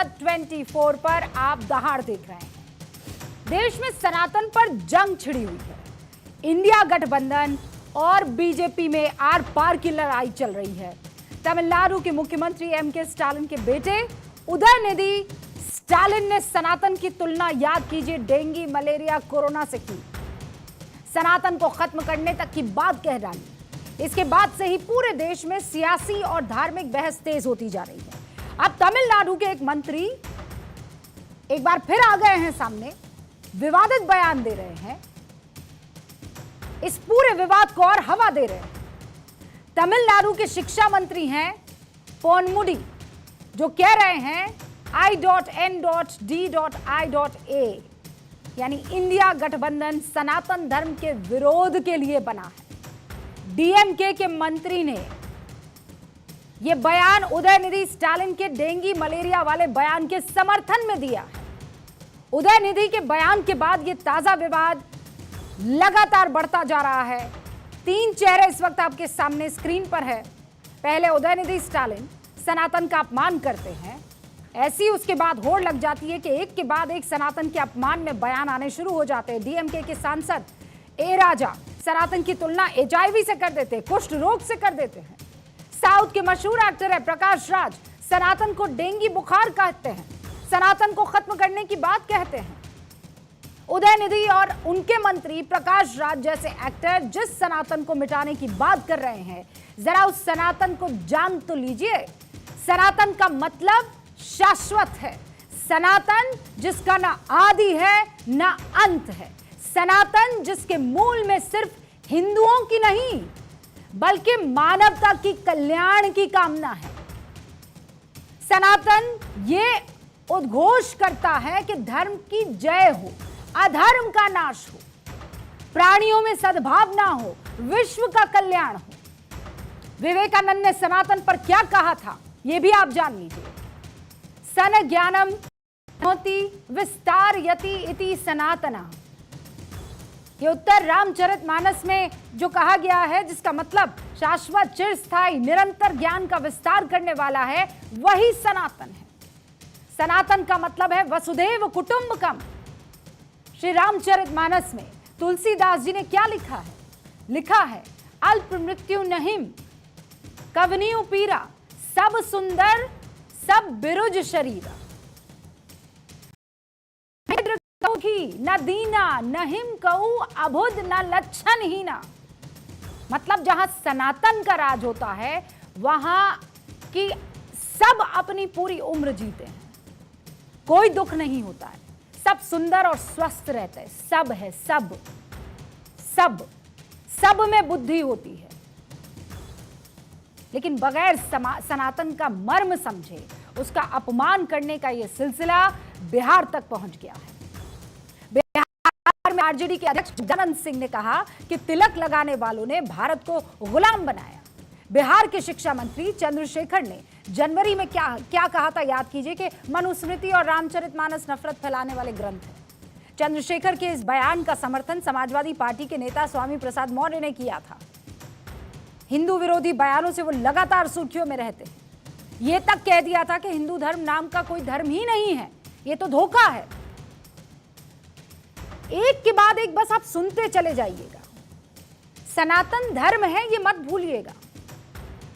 भारत 24 पर आप दहाड़ देख रहे हैं। देश में सनातन पर जंग छिड़ी हुई है। इंडिया गठबंधन और बीजेपी में आर पार की लड़ाई चल रही है। तमिलनाडु के मुख्यमंत्री एमके स्टालिन के बेटे उदयनिधि स्टालिन ने सनातन की तुलना, याद कीजिए, डेंगू, मलेरिया, कोरोना से की। सनातन को खत्म करने तक की बात कह डाली। इसके बाद से ही पूरे देश में सियासी और धार्मिक बहस तेज होती जा रही है। अब तमिलनाडु के एक मंत्री एक बार फिर आ गए हैं सामने, विवादित बयान दे रहे हैं, इस पूरे विवाद को और हवा दे रहे हैं। तमिलनाडु के शिक्षा मंत्री हैं पोनमुडी, जो कह रहे हैं I.N.D.I.A, यानी इंडिया गठबंधन सनातन धर्म के विरोध के लिए बना है। डीएमके के मंत्री ने यह बयान उदयनिधि स्टालिन के डेंगू मलेरिया वाले बयान के समर्थन में दिया है। उदयनिधि के बयान के बाद यह ताजा विवाद लगातार बढ़ता जा रहा है। तीन चेहरे इस वक्त आपके सामने स्क्रीन पर है। पहले उदयनिधि स्टालिन सनातन का अपमान करते हैं, ऐसी उसके बाद होड़ लग जाती है कि एक के बाद एक सनातन के अपमान में बयान आने शुरू हो जाते हैं। डीएमके के सांसद ए राजा सनातन की तुलना एचआईवी से कर देते हैं, कुष्ठ रोग से कर देते हैं। साउथ के मशहूर एक्टर है प्रकाश राज, सनातन को डेंगू बुखार कहते हैं, सनातन को खत्म करने की बात कहते हैं। उदयनिधि और उनके मंत्री प्रकाश राज जैसे एक्टर जिस सनातन को मिटाने की बात कर रहे हैं, जरा उस सनातन को जान तो लीजिए। सनातन का मतलब शाश्वत है, सनातन जिसका ना आदि है ना अंत है, सनातन जिसके मूल में सिर्फ हिंदुओं की नहीं बल्कि मानवता की कल्याण की कामना है। सनातन ये उद्घोष करता है कि धर्म की जय हो, अधर्म का नाश हो, प्राणियों में सद्भावना हो, विश्व का कल्याण हो। विवेकानंद ने सनातन पर क्या कहा था यह भी आप जान लीजिए। सन ज्ञानम होती विस्तारयति इति सनातना, ये उत्तर रामचरितमानस में जो कहा गया है, जिसका मतलब शाश्वत, चिरस्थायी, निरंतर ज्ञान का विस्तार करने वाला है, वही सनातन है। सनातन का मतलब है वसुधैव कुटुंबकम। श्री रामचरितमानस में तुलसीदास जी ने क्या लिखा है? लिखा है अल्प मृत्यु नहिम कवनियु पीरा, सब सुंदर सब बिरुज शरीरा, न दीना न हिम कहू अभुद न लक्षण हीना। मतलब जहां सनातन का राज होता है वहां की सब अपनी पूरी उम्र जीते हैं, कोई दुख नहीं होता है, सब सुंदर और स्वस्थ रहते हैं, सब है, सब सब सब में बुद्धि होती है। लेकिन बगैर सनातन का मर्म समझे उसका अपमान करने का यह सिलसिला बिहार तक पहुंच गया है। बिहार में आरजेडी के अध्यक्ष जगदानंद सिंह ने कहा कि तिलक लगाने वालों ने भारत को गुलाम बनाया। बिहार के शिक्षा मंत्री चंद्रशेखर ने जनवरी में क्या कहा था, याद कीजिए, कि मनुस्मृति और रामचरितमानस नफरत फैलाने वाले ग्रंथ हैं। चंद्रशेखर के इस बयान का समर्थन समाजवादी पार्टी के नेता स्वामी प्रसाद मौर्य ने किया था। हिंदू विरोधी बयानों से वो लगातार सुर्खियों में रहते हैं। ये तक कह दिया था कि हिंदू धर्म नाम का कोई धर्म ही नहीं है, ये तो धोखा है। एक के बाद एक बस आप सुनते चले जाइएगा। सनातन धर्म है ये मत भूलिएगा।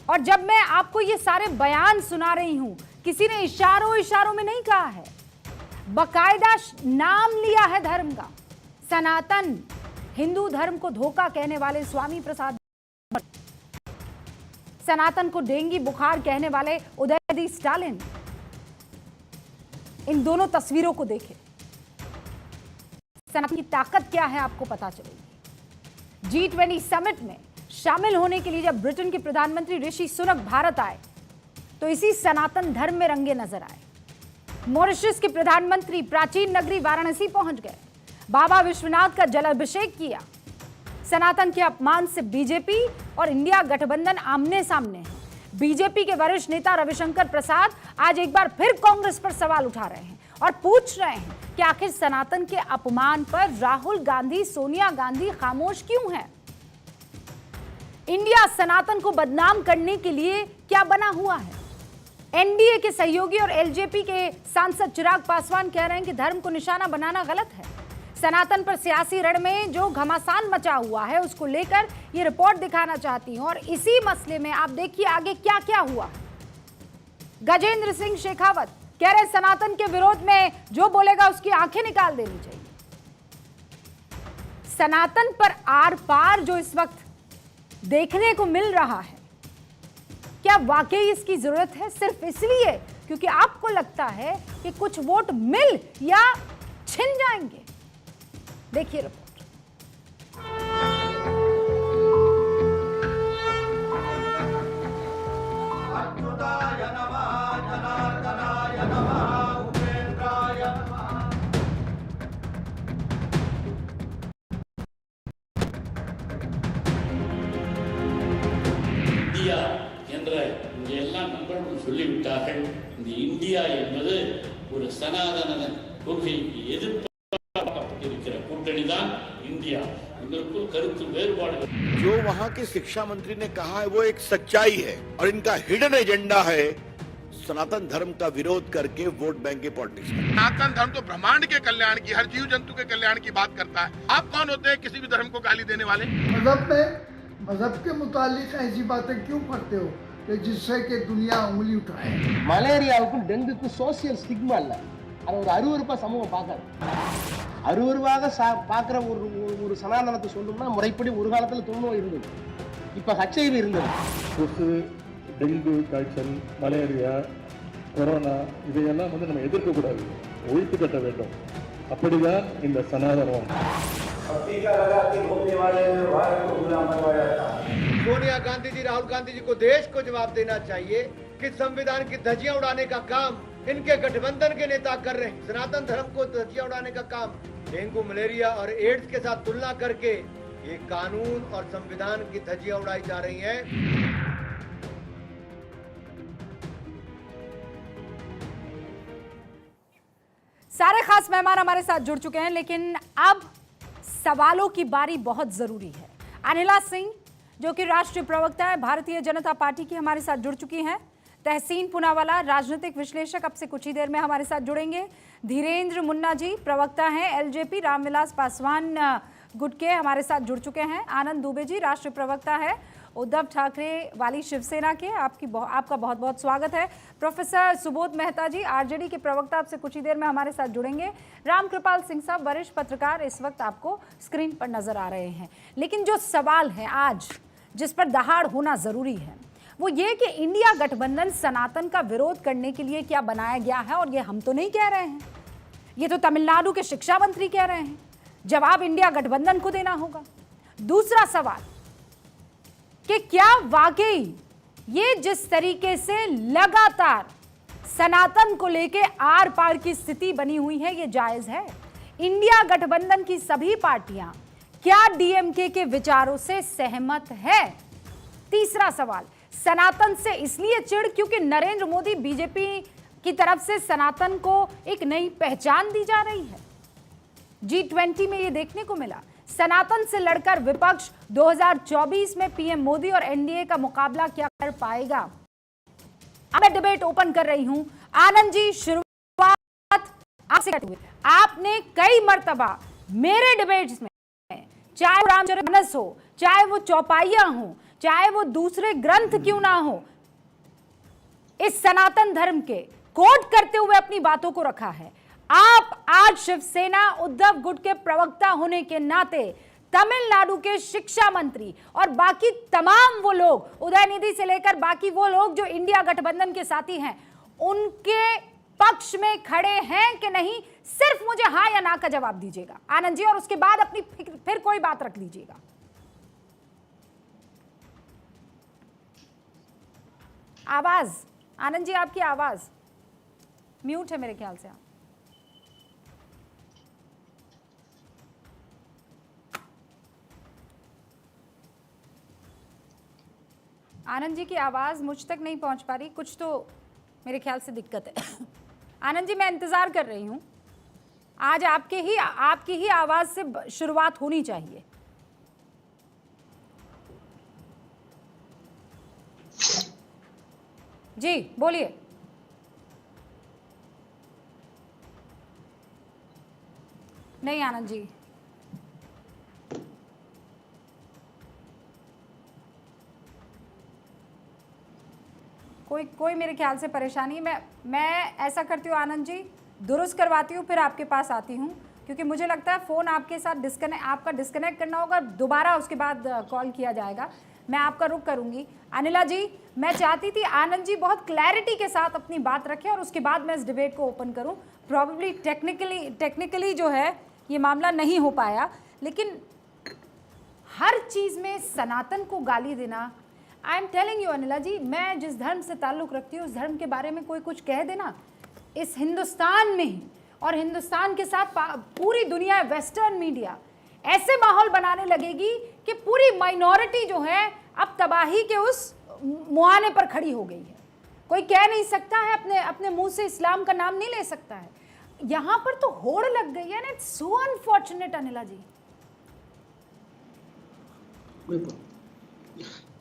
और जब मैं आपको ये सारे बयान सुना रही हूं, किसी ने इशारों में नहीं कहा है, बकायदा नाम लिया है धर्म का। सनातन, हिंदू धर्म को धोखा कहने वाले स्वामी प्रसाद, सनातन को डेंगू बुखार कहने वाले उदयनिधि स्टालिन, इन दोनों तस्वीरों को देखें। सनातन की ताकत क्या है आपको पता चलेगी। G20 समिट में शामिल होने के लिए जब ब्रिटेन के प्रधानमंत्री ऋषि सुनक भारत आए तो इसी सनातन धर्म में रंगे नजर आए। मॉरिशस के प्रधानमंत्री प्राचीन नगरी वाराणसी पहुंच गए, बाबा विश्वनाथ का जलाभिषेक किया। सनातन के अपमान से बीजेपी और इंडिया गठबंधन आमने सामने है। बीजेपी के वरिष्ठ नेता रविशंकर प्रसाद आज एक बार फिर कांग्रेस पर सवाल उठा रहे हैं और पूछ रहे हैं कि आखिर सनातन के अपमान पर राहुल गांधी, सोनिया गांधी खामोश क्यों हैं? इंडिया सनातन को बदनाम करने के लिए क्या बना हुआ है? एनडीए के सहयोगी और एलजेपी के सांसद चिराग पासवान कह रहे हैं कि धर्म को निशाना बनाना गलत है। सनातन पर सियासी रण में जो घमासान मचा हुआ है उसको लेकर ये रिपोर्ट दिखाना चाहती हूं। और इसी मसले में आप देखिए आगे क्या क्या हुआ। गजेंद्र सिंह शेखावत कह रहे सनातन के विरोध में जो बोलेगा उसकी आंखें निकाल देनी चाहिए। सनातन पर आर पार जो इस वक्त देखने को मिल रहा है, क्या वाकई इसकी जरूरत है सिर्फ इसलिए क्योंकि आपको लगता है कि कुछ वोट मिल या छिन जाएंगे? देखिए रिपोर्ट। இந்தியா என்ற இங்கே எல்லாம் நண்பர்கள் சொல்லிவிட்டார்கள். இந்த இந்தியா என்பது ஒரு சனாதன கொள்கைக்கு எதிர்ப்பிருக்கிற கூட்டணி தான் இந்தியா. இதற்குள் கருத்து வேறுபாடுகள். जो वहाँ के शिक्षा मंत्री ने कहा है वो एक सच्चाई है और इनका हिडन एजेंडा है सनातन धर्म का विरोध करके वोट बैंक की पॉलिटिक्स। सनातन धर्म तो ब्रह्मांड के कल्याण की, हर जीव जंतु के कल्याण की बात करता है। आप कौन होते हैं किसी भी धर्म को गाली देने वाले? मजहब के मुतालिक ऐसी बातें क्यों करते हो कि जिससे कि दुनिया उंगली उठाए? மலேரியாவுக்கும் டெங்குக்கும் சோசியல் ஸ்டிக்மா இல்லை, அதை ஒரு அருவருப்பா சமூகம் பார்க்காது. அருவருவாக பார்க்குற ஒரு சனாதனத்தை சொல்லணும்னா முறைப்படி ஒரு காலத்தில் தொழுநோய் இருந்தது, இப்போ HIV இருந்தது. கொசு, டெங்கு காய்ச்சல், மலேரியா, கொரோனா இதையெல்லாம் நம்ம எதிர்க்கக்கூடாது, ஒழித்து கட்ட வேண்டும். அப்படிதான் இந்த சனாதனம். सोनिया गांधी जी, राहुल गांधी जी को देश को जवाब देना चाहिए कि संविधान की धज्जियां उड़ाने का काम इनके गठबंधन के नेता कर रहे हैं। सनातन धर्म को धज्जियां उड़ाने का काम डेंगू, मलेरिया और एड्स के साथ तुलना करके ये कानून और संविधान की धज्जियां उड़ाई जा रही हैं। सारे खास मेहमान हमारे साथ जुड़ चुके हैं, लेकिन अब सवालों की बारी बहुत जरूरी है। अनिला सिंह जो कि राष्ट्रीय प्रवक्ता है भारतीय जनता पार्टी की, हमारे साथ जुड़ चुकी हैं। तहसीन पुनावाला राजनीतिक विश्लेषक अब से कुछ ही देर में हमारे साथ जुड़ेंगे। धीरेन्द्र मुन्ना जी प्रवक्ता हैं एलजेपी, रामविलास पासवान गुट के हमारे साथ जुड़ चुके हैं। आनंद दुबे जी राष्ट्रीय प्रवक्ता है उद्धव ठाकरे वाली शिवसेना के, आपका बहुत बहुत स्वागत है। प्रोफेसर सुबोध मेहता जी आरजेडी के प्रवक्ता आपसे कुछ ही देर में हमारे साथ जुड़ेंगे। रामकृपाल सिंह साहब वरिष्ठ पत्रकार इस वक्त आपको स्क्रीन पर नजर आ रहे हैं। लेकिन जो सवाल है आज जिस पर दहाड़ होना जरूरी है वो ये कि इंडिया गठबंधन सनातन का विरोध करने के लिए क्या बनाया गया है। और ये हम तो नहीं कह रहे हैं, ये तो तमिलनाडु के शिक्षा मंत्री कह रहे हैं। जवाब इंडिया गठबंधन को देना होगा। दूसरा सवाल कि क्या वाकई ये जिस तरीके से लगातार सनातन को लेके आर पार की स्थिति बनी हुई है ये जायज है? इंडिया गठबंधन की सभी पार्टियां क्या डीएमके के विचारों से सहमत है? तीसरा सवाल, सनातन से इसलिए चिढ़ क्योंकि नरेंद्र मोदी बीजेपी की तरफ से सनातन को एक नई पहचान दी जा रही है। G20 में ये देखने को मिला। सनातन से लड़कर विपक्ष 2024 में पीएम मोदी और एनडीए का मुकाबला क्या कर पाएगा? अब मैं डिबेट ओपन कर रही हूं। आनंद जी शुरुआत आपसे करते हुए, आपने कई मर्तबा मेरे डिबेट्स में, चाहे रामचरितमानस हो, चाहे वो चौपाइया हो, चाहे वो दूसरे ग्रंथ क्यों ना हो, इस सनातन धर्म के कोट करते हुए अपनी बातों को रखा है। आप आज शिवसेना उद्धव गुट के प्रवक्ता होने के नाते तमिलनाडु के शिक्षा मंत्री और बाकी तमाम वो लोग, उदयनिधि से लेकर बाकी वो लोग जो इंडिया गठबंधन के साथी हैं, उनके पक्ष में खड़े हैं कि नहीं? सिर्फ मुझे हाँ या ना का जवाब दीजिएगा आनंद जी, और उसके बाद अपनी फिर कोई बात रख लीजिएगा। आवाज आनंद जी, आपकी आवाज म्यूट है मेरे ख्याल से। आनंद जी की आवाज मुझ तक नहीं पहुंच पा रही, कुछ तो मेरे ख्याल से दिक्कत है। आनंद जी मैं इंतजार कर रही हूं, आज आपकी ही आवाज से शुरुआत होनी चाहिए। जी बोलिए। नहीं आनंद जी, कोई मेरे ख्याल से परेशानी। मैं ऐसा करती हूँ आनंद जी, दुरुस्त करवाती हूँ, फिर आपके पास आती हूँ, क्योंकि मुझे लगता है फ़ोन आपके साथ आपका डिस्कनेक्ट करना होगा, दोबारा उसके बाद कॉल किया जाएगा। मैं आपका रुख करूँगी। अनिला जी, मैं चाहती थी आनंद जी बहुत क्लैरिटी के साथ अपनी बात रखें और उसके बाद मैं इस डिबेट को ओपन करूँ। प्रॉबेबली टेक्निकली जो है ये मामला नहीं हो पाया, लेकिन हर चीज़ में सनातन को गाली देना, I am telling you Anila ji, मैं जिस धर्म से ताल्लुक़ रखती हूँ उस धर्म के बारे में कोई कुछ कह देना, इस हिंदुस्तान में ही और हिंदुस्तान के साथ पूरी दुनिया, वेस्टर्न मीडिया ऐसे माहौल बनाने लगेगी कि पूरी माइनॉरिटी जो है अब तबाही के उस मुहाने पर खड़ी हो गई है। कोई कह नहीं सकता है, अपने मुंह से इस्लाम का नाम नहीं ले सकता है। यहाँ पर तो होड़ लग गई है ना, इट्स सो अनफॉर्चुनेट अनिला जी।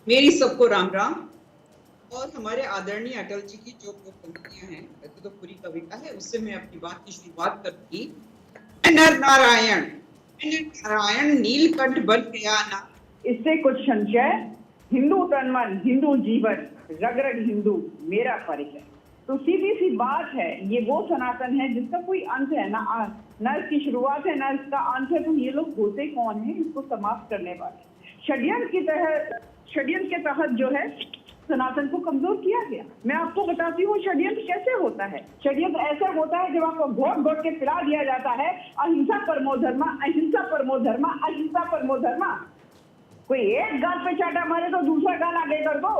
मेरी सबको राम राम। और हमारे आदरणीय अटल जी की जो पंक्तियां हैं, वैसे तो पूरी कविता है, उससे मैं अपनी बात की शुरुआत करूंगी। नर नारायण नीलकंठ बन गया ना, इससे कुछ संशय, हिंदू तन मन, हिंदू जीवन, रग रग हिंदू मेरा परिचय। तो सीधी सी बात है, ये वो सनातन है जिसका कोई अंत है ना इसकी शुरुआत है ना इसका अंत है। तो ये लोग होते कौन है इसको समाप्त करने वाले? षड्यंत्र के तहत जो है सनातन को कमजोर किया गया। मैं आपको बताती हूँ षड्यंत्र कैसे होता है। षड्यंत्र ऐसे होता है जब आपको घोट घोट के पिला दिया जाता है अहिंसा परमो धर्मा, अहिंसा परमो धर्मा, अहिंसा परमो धर्मा। कोई एक गाल पे चाटा मारे तो दूसरा गाल आगे कर दो,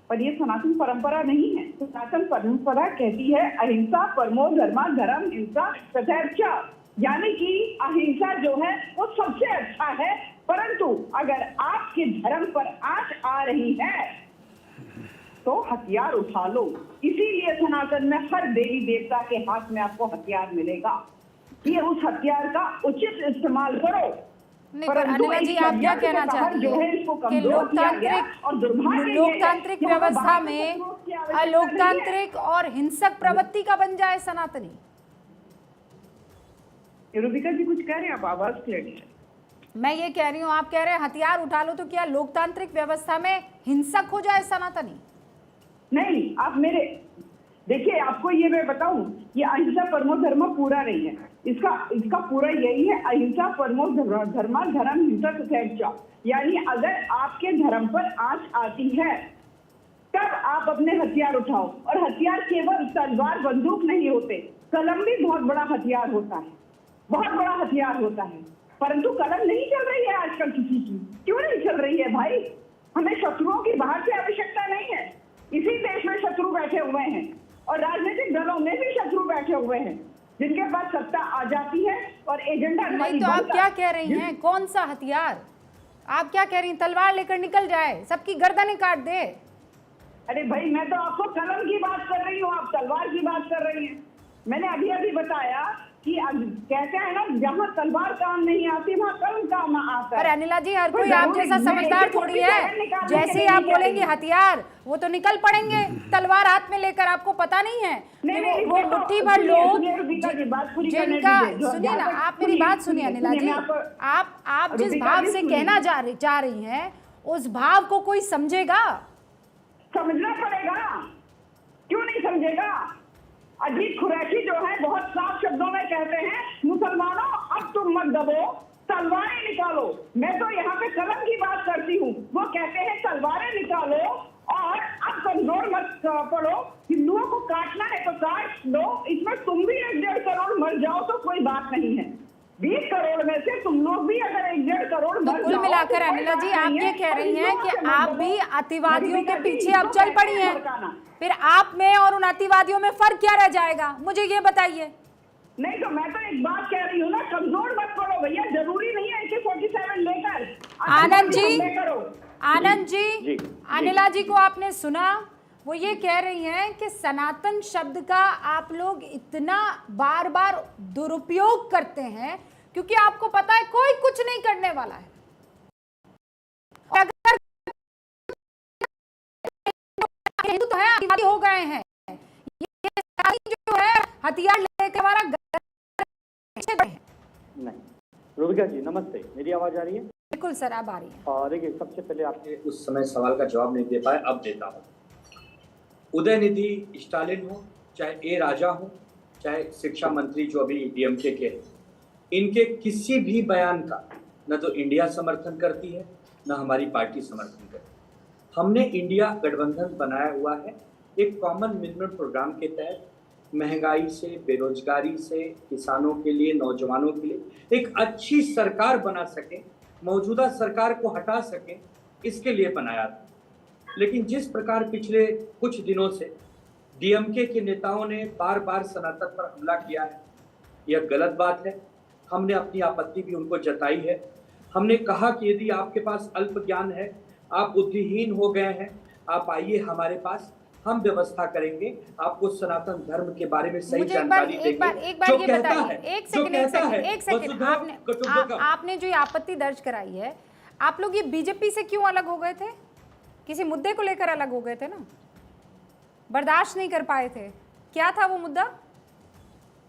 पर ये सनातन परंपरा नहीं है। सनातन परंपरा कहती है अहिंसा परमो धर्मा, धर्म हिंसा तथैव च, यानी कि अहिंसा जो है वो सबसे अच्छा है, परंतु अगर आपके धर्म पर आंच आ रही है तो हथियार उठा लो। इसीलिए सनातन में हर देवी देवता के हाथ में आपको हथियार मिलेगा, ये उस हथियार का उचित इस्तेमाल करो। नहीं, पर अनिला जी आप क्या कहना चाहती हैं कि लोकतांत्रिक व्यवस्था में अलोकतांत्रिक और हिंसक प्रवृत्ति का बन जाए सनातनी? रूबिका जी कुछ कह रहे हैं, आप आवाज क्लियर है। मैं ये कह रही हूँ, आप कह रहे हैं हथियार उठा लो, तो क्या लोकतांत्रिक व्यवस्था में हिंसक हो जाए सनातनी? नहीं, आप मेरे देखिए, आपको ये मैं बताऊं, ये अहिंसा परमो धर्म पूरा नहीं है। इसका पूरा यही है, अहिंसा परमो धर्मा, धर्म हिंसा तथैव च। यानी अगर आपके धर्म पर आंच आती है तब आप अपने हथियार उठाओ। और हथियार केवल तलवार बंदूक नहीं होते, कलम भी बहुत बड़ा हथियार होता है, बहुत बड़ा हथियार होता है। परंतु कलम नहीं चल रही है आजकल किसी की। क्यों नहीं चल रही है भाई? हमें शत्रुओं की बाहर से आवश्यकता नहीं है। इसी देश में शत्रु बैठे हुए हैं और राजनीतिक दलों में भी शत्रु बैठे हुए हैं, जिनके पास सत्ता आ जाती है और एजेंडा नहीं। तो आप क्या कह रही हैं, कौन सा हथियार? आप क्या कह रही हैं, तलवार लेकर निकल जाए, सबकी गर्दनें काट दे? अरे भाई, मैं तो आपको कलम की बात कर रही हूँ, आप तलवार की बात कर रही हैं। मैंने अभी बताया कि कहते हैं ना, जहाँ तलवार काम नहीं आती वहाँ कलम काम आता है। अरे अनिला जी, हर कोई आप जैसा समझदार थोड़ी है। जैसे ही आप बोलेंगे हथियार, वो तो निकल पड़ेंगे तलवार हाथ में लेकर। आपको पता नहीं है वो मुट्ठी भर लोग जिनका, सुनिए ना, आप मेरी बात सुनिए अनिला जी, आप जिस भाव से कहना चाह रही हैं उस भाव को कोई समझेगा? समझना पड़ेगा, क्यों नहीं समझेगा? अजीत कुरैशी जो है बहुत साफ शब्दों में कहते हैं, मुसलमानों अब तुम मत दबो, तलवारें निकालो। मैं तो यहाँ पे कलम की बात करती हूँ, वो कहते हैं तलवारें निकालो और अब कमजोर मत पड़ो। हिंदुओं को काटना है तो काट दो, इसमें तुम भी 1-1.5 करोड़ मर जाओ तो कोई बात नहीं है। 20 करोड़ में से तुम लोग भी अगर 1-1.5 करोड़ मर जाओ, कुल मिलाकर अनिला जी आप ये कह रही हैं कि आप भी अतिवादियों के पीछे अब चल पड़ी हैं। फिर आप में और उन अतिवादियों में फर्क क्या रह जाएगा, मुझे ये बताइए। नहीं तो मैं तो एक बात कह रही हूँ ना, कमजोर मत पड़ो भैया, जरूरी नहीं है AK-47 लेकर। आनंद जी, अनिला जी को आपने सुना, वो ये कह रही हैं कि सनातन शब्द का आप लोग इतना बार बार दुरुपयोग करते हैं क्योंकि आपको पता है कोई कुछ नहीं करने वाला है। अगर हिंदू तो है, आदिवासी हो गए हैं, ये जो है हथियार लेकर हमारा नहीं। रूबिका जी नमस्ते, मेरी आवाज आ रही है? बिल्कुल सर, अब आ रही है। और देखिए, सबसे पहले आपने उस समय सवाल का जवाब नहीं दे पाए, अब देता हूँ। उदयनिधि स्टालिन हो, चाहे ए राजा हो, चाहे शिक्षा मंत्री जो अभी डीएमके के हैं, इनके किसी भी बयान का न तो इंडिया समर्थन करती है न हमारी पार्टी समर्थन करती है। हमने इंडिया गठबंधन बनाया हुआ है एक कॉमन मिनिमम प्रोग्राम के तहत, महंगाई से, बेरोजगारी से, किसानों के लिए, नौजवानों के लिए एक अच्छी सरकार बना सके, मौजूदा सरकार को हटा सके, इसके लिए बनाया था। लेकिन जिस प्रकार पिछले कुछ दिनों से डीएमके के नेताओं ने बार बार सनातन पर हमला किया है, यह गलत बात है। हमने अपनी आपत्ति भी उनको जताई है। हमने कहा कि यदि आपके पास अल्प ज्ञान है, आप बुद्धिहीन हो गए हैं, आप आइए हमारे पास, हम व्यवस्था करेंगे, आपको सनातन धर्म के बारे में सही जानकारी देंगे। एक बार ये बताइए, एक सेकंड, आपने जो ये आपत्ति दर्ज कराई है, आप लोग ये बीजेपी से क्यों अलग हो गए थे? किसी मुद्दे को लेकर अलग हो गए थे ना, बर्दाश्त नहीं कर पाए थे, क्या था वो मुद्दा?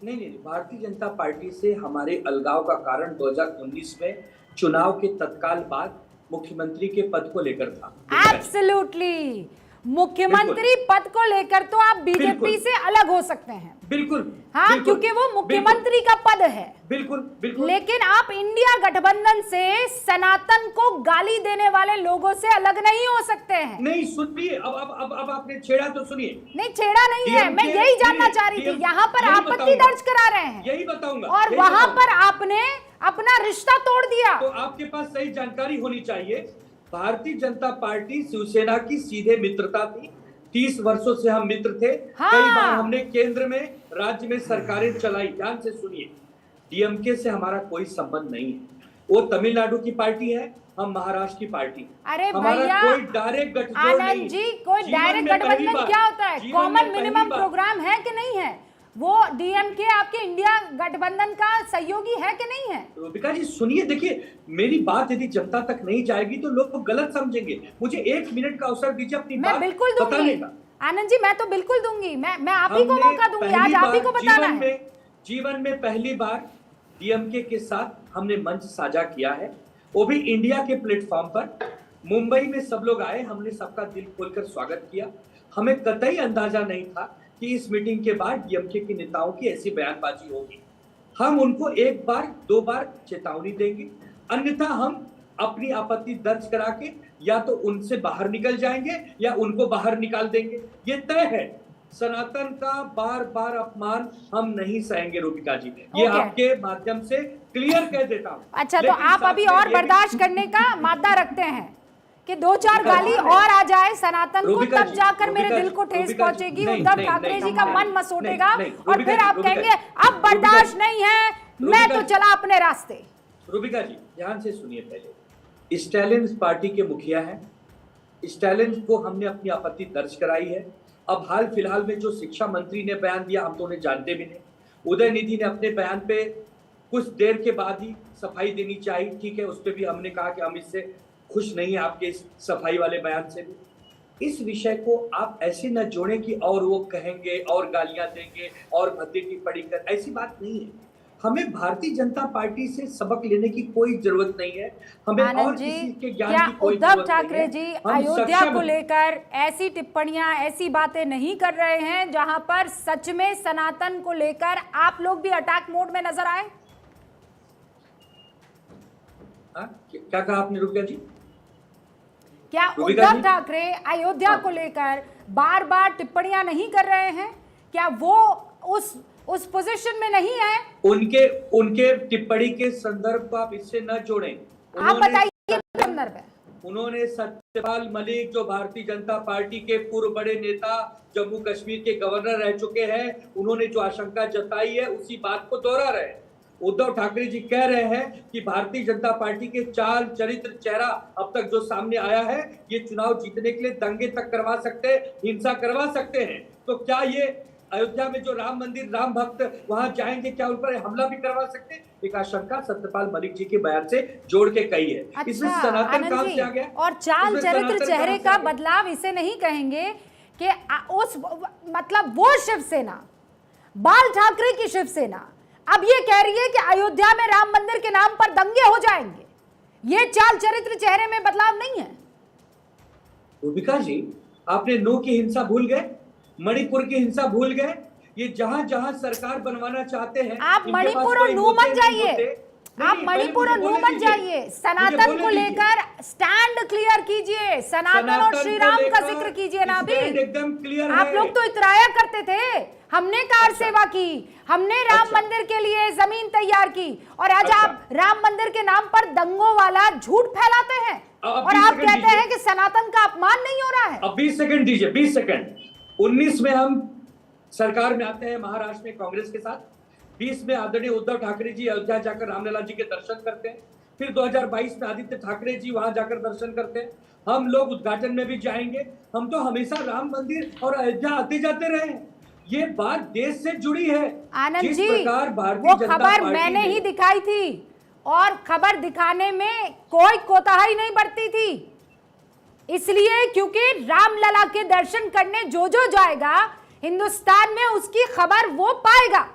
नहीं, भारतीय जनता पार्टी से हमारे अलगाव का कारण 2019 में चुनाव के तत्काल बाद मुख्यमंत्री के पद को लेकर था। एब्सोल्युटली, मुख्यमंत्री पद को लेकर तो आप बीजेपी से अलग हो सकते हैं, बिल्कुल, हाँ, बिल्कुल, क्योंकि वो मुख्यमंत्री का पद है, बिल्कुल बिल्कुल। लेकिन आप इंडिया गठबंधन से सनातन को गाली देने वाले लोगों से अलग नहीं हो सकते हैं। नहीं, सुनिए, अब आपने छेड़ा तो सुनिए। नहीं, छेड़ा नहीं है, मैं यही जानना चाह रही थी। यहाँ पर आपत्ति दर्ज करा रहे हैं, यही बताऊंगा, और वहां पर आपने अपना रिश्ता तोड़ दिया। तो आपके पास सही जानकारी होनी चाहिए। भारतीय जनता पार्टी शिवसेना की सीधे मित्रता थी, 30 वर्षों से हम मित्र थे। हाँ। कई बार हमने केंद्र में, राज्य में सरकारें चलाई। ध्यान से सुनिए, डीएमके से हमारा कोई संबंध नहीं है। वो तमिलनाडु की पार्टी है, हम महाराष्ट्र की पार्टी। अरे हमारा भैया, कोई डायरेक्ट गठजोड़ नहीं। आनंद जी, कोई डायरेक्ट गठबंधन क्या होता है? कॉमन मिनिमम प्रोग्राम है कि नहीं है? वो डीएमके आपके इंडिया गठबंधन का सहयोगी है कि नहीं है? रूबिका जी सुनिए, देखिए, मेरी बात यदि जनता तक नहीं जाएगी तो लोग गलत समझेंगे। मुझे 1 मिनट का अवसर दीजिए अपनी बात बताने का। आनंद जी, मैं तो बिल्कुल दूंगी, मैं आप ही को मौका दूंगी, आज आप ही को बताना है। जीवन में पहली बार डीएमके के साथ हमने मंच साझा किया है, वो भी इंडिया के प्लेटफॉर्म पर। मुंबई में सब लोग आए, हमने सबका दिल खोलकर स्वागत किया। हमें कतई अंदाजा नहीं था कि इस मीटिंग के बाद डीएमके के नेताओं की ऐसी बयानबाजी होगी। हम उनको 1 बार 2 बार चेतावनी देंगे, अन्यथा हम अपनी आपत्ति दर्ज करा के या तो उनसे बाहर निकल जाएंगे या उनको बाहर निकाल देंगे। ये तय है। सनातन का बार बार अपमान हम नहीं सहेंगे रूबिका जी, ये आपके माध्यम से क्लियर कह देता हूँ। अच्छा, तो आप अभी और बर्दाश्त करने का मादा रखते हैं कि 2-4 गाली और आ जाए सनातन को, तब जाकर मेरे दिल को ठेस पहुंचेगी, उद्धव ठाकरे जी का मन मसोटेगा, और फिर आप कहेंगे अब बर्दाश्त नहीं है, मैं तो चला अपने रास्ते। रूबिका जी ध्यान से सुनिए, पहले स्टालिन पार्टी के मुखिया हैं, स्टालिन को हमने अपनी आपत्ति दर्ज कराई है। अब हाल फिलहाल में जो शिक्षा मंत्री ने बयान दिया, हम तो उन्हें जानते भी नहीं। उदयनिधि ने अपने बयान पे कुछ देर के बाद ही सफाई देनी चाहिए, ठीक है, उस पर भी हमने कहा कि हम इससे खुश नहीं है, आपके इस सफाई वाले बयान से भी। इस विषय को आप ऐसे न जोड़ें कि और वो कहेंगे और गालियां देंगे और भद्दी टिप्पणी कर, ऐसी बात नहीं है। हमें भारतीय जनता पार्टी से सबक लेने की कोई जरूरत नहीं है, हमें और किसी के ज्ञान की कोई उद्धव जरूरत ठाकरे जी अयोध्या को लेकर ऐसी टिप्पणियां, ऐसी बातें नहीं कर रहे हैं जहां पर सच में सनातन को लेकर आप लोग भी अटैक मोड में नजर आए? क्या कहा आपने रूबिका जी? क्या उद्धव ठाकरे अयोध्या को लेकर बार बार टिप्पणियां नहीं कर रहे हैं? क्या वो उस पोजीशन में नहीं है? उनके टिप्पणी के संदर्भ को आप इससे न जोड़ें। आप बताइए संदर्भ है। उन्होंने सत्यपाल मलिक, जो भारतीय जनता पार्टी के पूर्व बड़े नेता, जम्मू कश्मीर के गवर्नर रह चुके हैं, उन्होंने जो आशंका जताई है उसी बात को दोहरा रहे हैं। उद्धव ठाकरे जी कह रहे हैं कि भारतीय जनता पार्टी के चाल, चरित्र, चेहरा अब तक जो सामने आया है, ये चुनाव जीतने के लिए दंगे तक करवा सकते हैं, हिंसा करवा सकते हैं। तो क्या ये अयोध्या में जो राम मंदिर, राम भक्त वहां जाएंगे, क्या उन पर हमला भी करवा सकते हैं? एक आशंका सत्यपाल मलिक जी के बयान से जोड़ के कही है। अच्छा, इसमें सनातन काम से आ गया। और चाल, चरित्र, चेहरे का बदलाव इसे नहीं कहेंगे कि उस मतलब वो शिवसेना, बाल ठाकरे की शिवसेना अब ये कह रही है कि अयोध्या में राम मंदिर के नाम पर दंगे हो जाएंगे। ये चाल चरित्र चेहरे में बदलाव नहीं है। रूबिका जी, आपने नू की हिंसा भूल गए, मणिपुर की हिंसा भूल गए। ये जहां जहां सरकार बनवाना चाहते हैं, आप मणिपुर और नू मत जाइए, आप मणिपुर और नू मत जाइए। सनातन को लेकर स्टैंड क्लियर कीजिए, सनातन और श्री राम का जिक्र कीजिए ना। अभी एकदम क्लियर है। आप लोग तो इतराया करते थे, हमने कार सेवा की, हमने राम मंदिर के लिए जमीन तैयार की, और आज आप राम मंदिर के नाम पर दंगों वाला झूठ फैलाते हैं और आप कहते हैं कि सनातन का अपमान नहीं हो रहा है। अब 20 सेकंड दीजिए, 20 सेकंड। 19 में हम सरकार में आते हैं महाराष्ट्र में कांग्रेस के साथ। 20 में आदरणीय उद्धव ठाकरे जी अयोध्या जाकर रामलला जी के दर्शन करते हैं। फिर 2022 में आदित्य ठाकरे जी वहां जाकर दर्शन करते हैं। हम लोग उद्घाटन में भी जाएंगे। हम तो हमेशा राम मंदिर और अयोध्या आते जाते रहे हैं। ये बात देश से जुड़ी है। आनंद जी, वो खबर मैंने ही दिखाई थी और खबर दिखाने में कोई कोताही नहीं बरती थी, इसलिए क्योंकि रामलला के दर्शन करने जो जाएगा हिंदुस्तान में उसकी खबर वो पाएगा।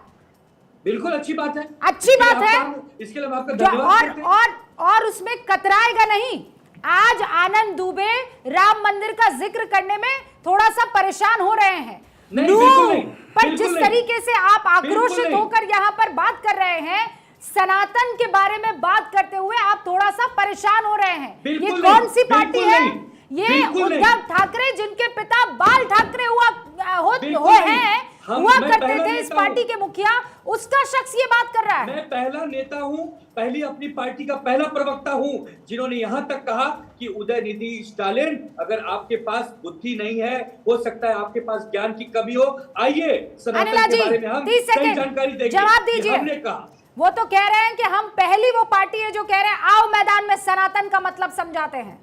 बिल्कुल अच्छी बात है, अच्छी बात है। इसके लिए हम आपका धन्यवाद और उसमें कतराएगा नहीं। आज आनंद दुबे राम मंदिर का जिक्र करने में थोड़ा सा परेशान हो रहे हैं। पर जिस तरीके से आप आक्रोशित होकर यहाँ पर बात कर रहे हैं, सनातन के बारे में बात करते हुए आप थोड़ा सा परेशान हो रहे हैं। ये कौन सी पार्टी है? ये उद्धव ठाकरे, जिनके पिता बाल ठाकरे हुआ करते थे इस पार्टी के मुखिया, उसका शख्स ये बात कर रहा है। मैं पहला नेता हूं, पहली अपनी पार्टी का पहला प्रवक्ता हूं जिन्होंने यहां तक कहा कि उदयनिधि स्टालिन, अगर आपके पास बुद्धि नहीं है, हो सकता है आपके पास ज्ञान की कमी हो, आइए सनातन के बारे में हम सही जानकारी देंगे। जवाब दीजिए। हमने कहा, वो तो कह रहे हैं कि हम पहली वो पार्टी है जो कह रहे हैं आओ मैदान में सनातन का मतलब समझाते हैं।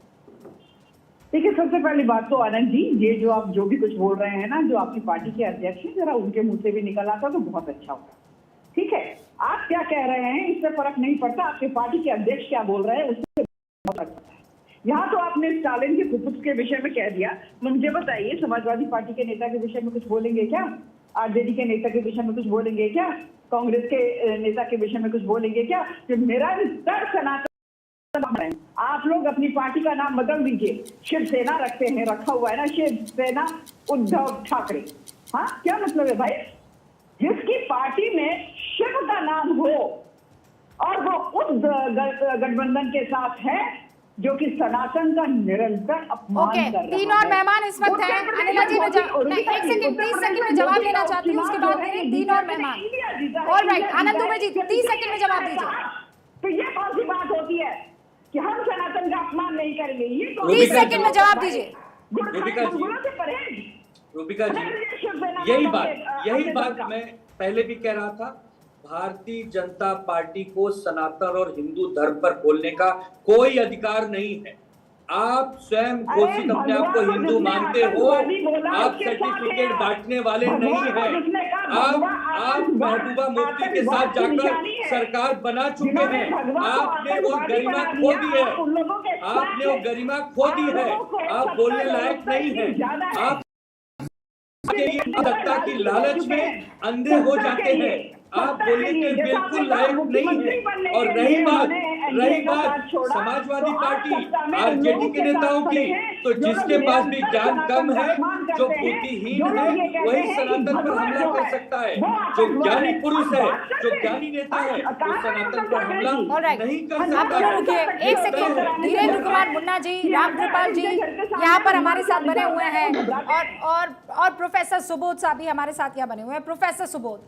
देखिए, सबसे पहली बात तो आनंद जी, ये जो आप जो भी कुछ बोल रहे हैं ना, जो आपकी पार्टी के अध्यक्ष हैं, जरा उनके मुंह से भी निकल आता तो बहुत अच्छा होता। ठीक है, आप क्या कह रहे हैं इससे फर्क नहीं पड़ता, आपके पार्टी के अध्यक्ष क्या बोल रहे हैं उससे बहुत फर्क पड़ता है। यहाँ तो आपने स्टालिन के कुपुत के विषय में कह दिया। मुझे बताइए, समाजवादी पार्टी के नेता के विषय में कुछ बोलेंगे क्या? आरजेडी के नेता के विषय में कुछ बोलेंगे क्या? कांग्रेस के नेता के विषय में कुछ बोलेंगे क्या? मेरा सनातन, आप लोग अपनी पार्टी का नाम बदल दीजिए, शिवसेना रखते हैं, रखा हुआ है ना शिवसेना उद्धव ठाकरे। हाँ, क्या मतलब है भाई? जिसकी पार्टी में शिव का नाम हो और वो उस गठबंधन के साथ है जो कि सनातन का निरंतर अपमान कर रहा है। तीन और मेहमान इस वक्त हैं। अनिला जी, मैं 1 सेकंड 30 सेकंड में जवाब लेना चाहती हूँ, उसके बाद मेरे 3 और मेहमान। ऑलराइट, आनंद दुबे जी 30 सेकंड में जवाब दीजिए। तो ये कौन सी बात होती है कि हम सनातन का अपमान नहीं करेंगे? ये 30 सेकंड में जवाब दीजिए। रूबिका जी, यही बात मैं पहले भी कह रहा था। भारतीय जनता पार्टी को सनातन और हिंदू धर्म पर बोलने का कोई अधिकार नहीं है। आप स्वयं घोषित अपने आप को हिंदू मानते हो, आप सर्टिफिकेट बांटने वाले नहीं हैं। आप महबूबा मुफ्ती के साथ जाकर सरकार बना चुके हैं। आपने वो गरिमा खो दी है, आपने वो गरिमा खो दी है। आप बोलने लायक नहीं है। आप सत्ता की लालच में अंधे हो जाते हैं। आप बोलने के बिल्कुल लायक नहीं है। और रही बात समाजवादी पार्टी आरजेडी के नेताओं की, तो जिसके पास भी ज्ञान कम है, जो बुद्धिहीन है, वही सनातन पर हमला कर सकता है। जो ज्ञानी पुरुष है, जो ज्ञानी नेता है, वो सनातन पर हमला नहीं कर सकता। 1 सेकंड, धीरेन्द्र कुमार मुन्ना जी, रामकृपाल जी यहाँ पर हमारे साथ बने हुए हैं और प्रोफेसर सुबोध साहब भी हमारे साथ यहाँ बने हुए हैं। प्रोफेसर सुबोध,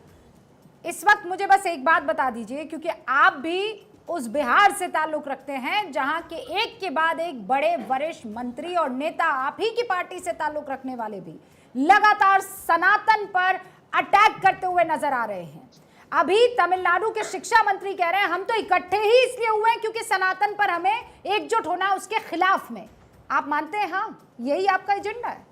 इस वक्त मुझे बस एक बात बता दीजिए, क्योंकि आप भी उस बिहार से ताल्लुक रखते हैं जहां के एक के बाद एक बड़े वरिष्ठ मंत्री और नेता, आप ही की पार्टी से ताल्लुक रखने वाले भी लगातार सनातन पर अटैक करते हुए नजर आ रहे हैं। अभी तमिलनाडु के शिक्षा मंत्री कह रहे हैं हम तो इकट्ठे ही इसलिए हुए हैं क्योंकि सनातन पर हमें एकजुट होना है उसके खिलाफ में। आप मानते हैं हाँ यही आपका एजेंडा है?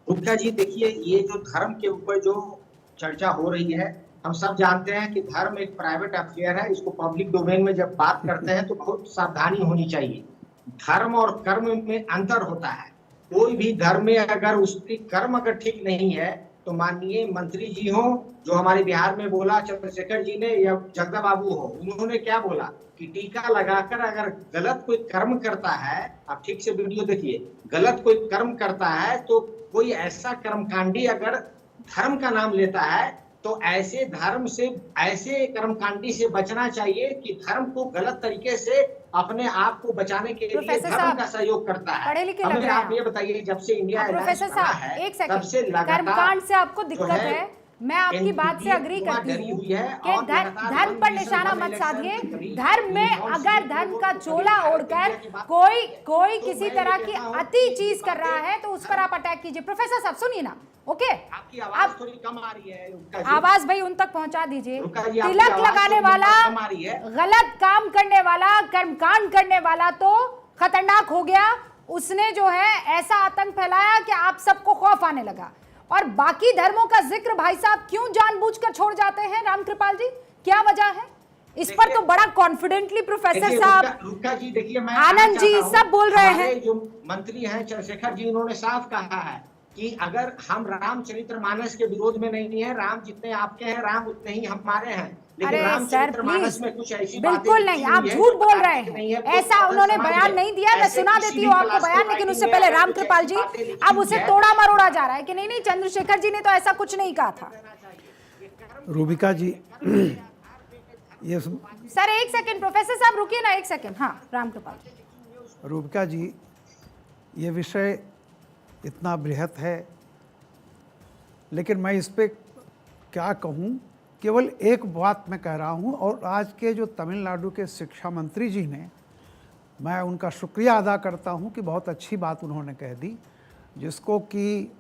गुप्ता जी, देखिए, ये जो धर्म के ऊपर जो चर्चा हो रही है, हम सब जानते हैं कि धर्म एक प्राइवेट अफेयर है। इसको पब्लिक डोमेन में जब बात करते हैं तो बहुत सावधानी होनी चाहिए। धर्म और कर्म में अंतर होता है। कोई भी धर्म में अगर उसकी कर्म अगर ठीक नहीं है तो माननीय मंत्री जी हो, जो हमारे बिहार में बोला चंद्रशेखर जी ने, या जगदा बाबू हो, उन्होंने क्या बोला कि टीका लगाकर अगर गलत कोई कर्म करता है, आप ठीक से वीडियो देखिए, गलत कोई कर्म करता है तो कोई ऐसा कर्मकांडी अगर धर्म का नाम लेता है तो ऐसे धर्म से, ऐसे कर्मकांडी से बचना चाहिए कि धर्म को गलत तरीके से अपने आप को बचाने के लिए धर्म का सहयोग करता है। हमें आप ये बताइए, जब से इंडिया प्रोफेसर साहब एक सेकंड, कर्मकांड से आपको दिक्कत है, मैं आपकी बात से अग्री करती हूँ कि धर्म पर निशाना मत साधिए। धर्म में अगर धर्म का चोला ओढ़कर कोई किसी तरह की अति चीज कर रहा है तो उस पर आप अटैक कीजिए। प्रोफेसर साहब सुनिए ना, ओके, आपकी आवाज थोड़ी कम आ रही है, आवाज भाई उन तक पहुंचा दीजिए। तिलक लगाने वाला, गलत काम करने वाला, कर्मकांड करने वाला तो खतरनाक हो गया। उसने जो है ऐसा आतंक फैलाया कि आप सबको खौफ आने लगा। और बाकी धर्मों का जिक्र भाई साहब क्यों जानबूझकर छोड़ जाते हैं रामकृपाल जी, क्या वजह है? इस पर तो बड़ा कॉन्फिडेंटली प्रोफेसर साहब, रुक्का जी देखिए, मैं आनंद जी सब बोल रहे हैं। जो मंत्री हैं चंद्रशेखर जी, उन्होंने साफ कहा है कि अगर हम रामचरितमानस के विरोध में नहीं है, राम जितने आपके हैं राम उतने ही हमारे हैं, लेकिन रामचरितमानस में कुछ ऐसी बिल्कुल नहीं, आप झूठ बोल रहे हैं, ऐसा उन्होंने बयान नहीं दिया। मैं सुना देती हूँ आपको बयान, लेकिन उससे पहले रामकृपाल जी अब उसे तोड़ा मरोड़ा जा रहा है कि नहीं चंद्रशेखर जी ने तो ऐसा कुछ नहीं कहा था। रूबिका जी ये सर एक सेकंड, प्रोफेसर साहब रुकिए ना एक सेकंड। हाँ रामकृपाल। रूबिका जी, ये विषय इतना बृहत है, लेकिन मैं इस पे क्या कहूँ, केवल एक बात मैं कह रहा हूँ। और आज के जो तमिलनाडु के शिक्षा मंत्री जी ने, मैं उनका शुक्रिया अदा करता हूँ कि बहुत अच्छी बात उन्होंने कह दी, जिसको कि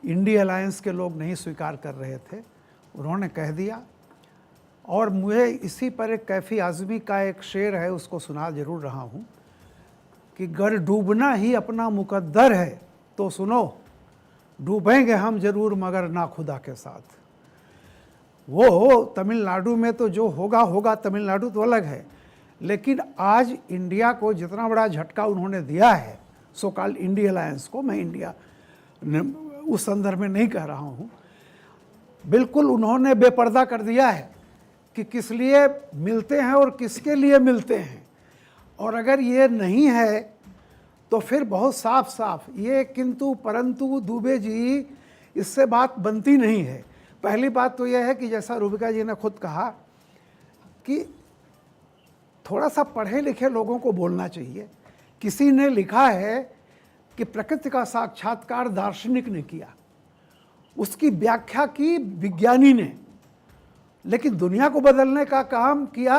इंडी अलायंस के लोग नहीं स्वीकार कर रहे थे, उन्होंने कह दिया। और मुझे इसी पर एक कैफी आज़मी का एक शेर है, उसको सुना जरूर रहा हूँ कि गर डूबना ही अपना मुकद्दर है तो सुनो, डूबेंगे हम जरूर मगर ना खुदा के साथ। वो तमिलनाडु में तो जो होगा होगा, तमिलनाडु तो अलग है, लेकिन आज इंडिया को जितना बड़ा झटका उन्होंने दिया है, सो कॉल्ड इंडी अलायंस को, मैं इंडिया उस संदर्भ में नहीं कह रहा हूँ, बिल्कुल उन्होंने बेपर्दा कर दिया है कि किस लिए मिलते हैं और किसके लिए मिलते हैं। और अगर ये नहीं है तो फिर बहुत साफ साफ ये किंतु परंतु दुबे जी, इससे बात बनती नहीं है। पहली बात तो यह है कि जैसा रूबिका जी ने खुद कहा कि थोड़ा सा पढ़े लिखे लोगों को बोलना चाहिए। किसी ने लिखा है कि प्रकृति का साक्षात्कार दार्शनिक ने किया, उसकी व्याख्या की विज्ञानी ने, लेकिन दुनिया को बदलने का काम किया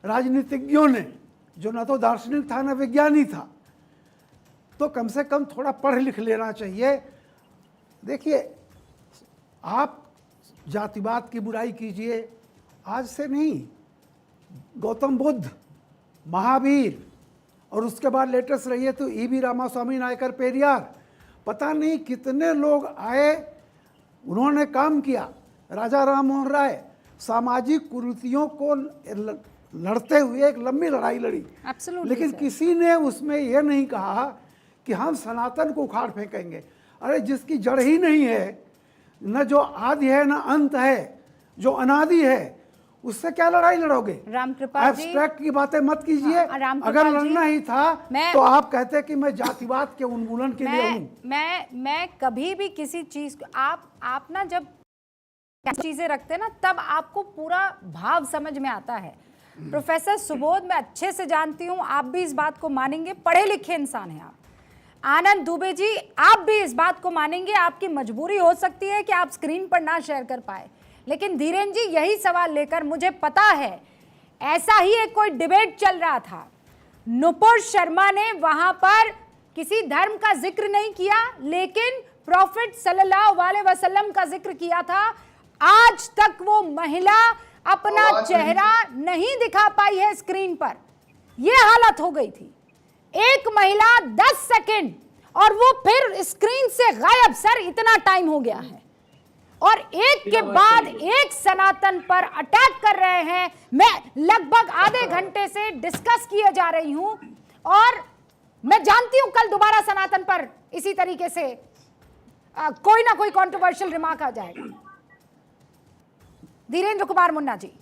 राजनीतिज्ञों ने, जो ना तो दार्शनिक था ना विज्ञानी था। तो कम से कम थोड़ा पढ़ लिख लेना चाहिए। देखिए, आप जातिवाद की बुराई कीजिए, आज से नहीं, गौतम बुद्ध, महावीर, और उसके बाद लेटेस्ट रहिए तो ईवी रामास्वामी नायकर पेरियार, पता नहीं कितने लोग आए, उन्होंने काम किया। राजा राम मोहन राय सामाजिक कुरीतियों को लड़ते हुए एक लंबी लड़ाई लड़ी, लेकिन किसी ने उसमें यह नहीं कहा कि हम सनातन को उखाड़ फेंकेंगे। अरे जिसकी जड़ ही नहीं है, न जो आदि है न अंत है, जो अनादि है, उससे क्या लड़ाई लड़ोगे? रामकृपाल जी, एब्स्ट्रैक्ट की बातें मत कीजिए। अगर लड़ना ही था तो आप कहते कि मैं जातिवाद के उन्मूलन के लिए हूं। मैं कभी भी किसी चीज को आप ना जब चीजें रखते हैं ना, तब आपको पूरा भाव समझ में आता है। प्रोफेसर सुबोध, मैं अच्छे से जानती हूं, आप भी इस बात को मानेंगे, पढ़े लिखे इंसान हैं आप। आनंद दुबे जी, आप भी इस बात को मानेंगे, आपकी मजबूरी हो सकती है कि आप स्क्रीन पर ना शेयर कर पाए, लेकिन धीरेन जी यही सवाल लेकर, मुझे पता है ऐसा ही एक कोई डिबेट चल रहा था, नुपुर शर्मा ने वहां पर किसी धर्म का जिक्र नहीं किया, लेकिन प्रॉफिट सल्लल्लाहु अलैहि वसल्लम का जिक्र किया था। आज तक वो महिला अपना चेहरा नहीं दिखा पाई है स्क्रीन पर, यह हालत हो गई थी। एक महिला 10 सेकंड और वो फिर स्क्रीन से गायब। सर इतना टाइम हो गया है और एक के बाद एक सनातन पर अटैक कर रहे हैं। मैं लगभग आधे घंटे से डिस्कस किए जा रही हूं और मैं जानती हूं कल दोबारा सनातन पर इसी तरीके से कोई ना कोई कंट्रोवर्शियल रिमार्क आ जाएगा। धीरेन्द्र कुमार मुन्ना जी।